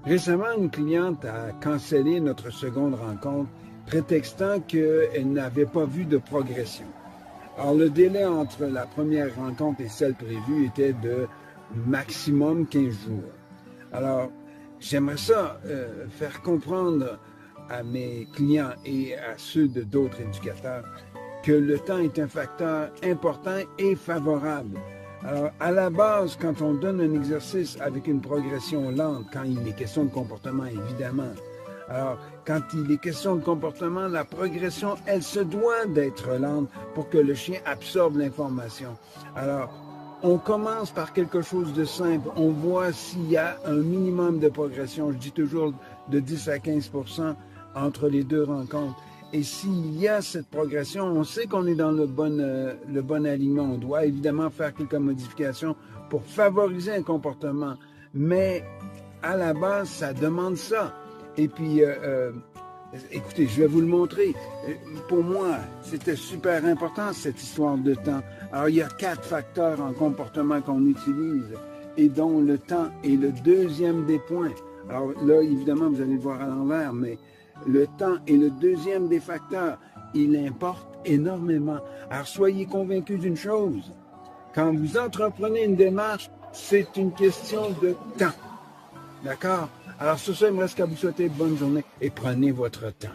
Récemment, une cliente a cancellé notre seconde rencontre, prétextant qu'elle n'avait pas vu de progression. Alors, le délai entre la première rencontre et celle prévue était de maximum 15 jours. Alors, j'aimerais ça faire comprendre à mes clients et à ceux de d'autres éducateurs que le temps est un facteur important et favorable. Alors, à la base, quand on donne un exercice avec une progression lente, quand il est question de comportement, évidemment. Alors, quand il est question de comportement, la progression, elle se doit d'être lente pour que le chien absorbe l'information. Alors, on commence par quelque chose de simple. On voit s'il y a un minimum de progression. Je dis toujours de 10 à 15% entre les deux rencontres. Et s'il y a cette progression, on sait qu'on est dans le bon alignement. On doit évidemment faire quelques modifications pour favoriser un comportement. Mais à la base, ça demande ça. Et puis, écoutez, je vais vous le montrer. Pour moi, c'était super important, cette histoire de temps. Alors, il y a 4 facteurs en comportement qu'on utilise et dont le temps est le deuxième des points. Alors là, évidemment, vous allez le voir à l'envers, mais le temps est le deuxième des facteurs. Il importe énormément. Alors, soyez convaincus d'une chose. Quand vous entreprenez une démarche, c'est une question de temps. D'accord? Alors, sur ça, il me reste qu'à vous souhaiter bonne journée et prenez votre temps.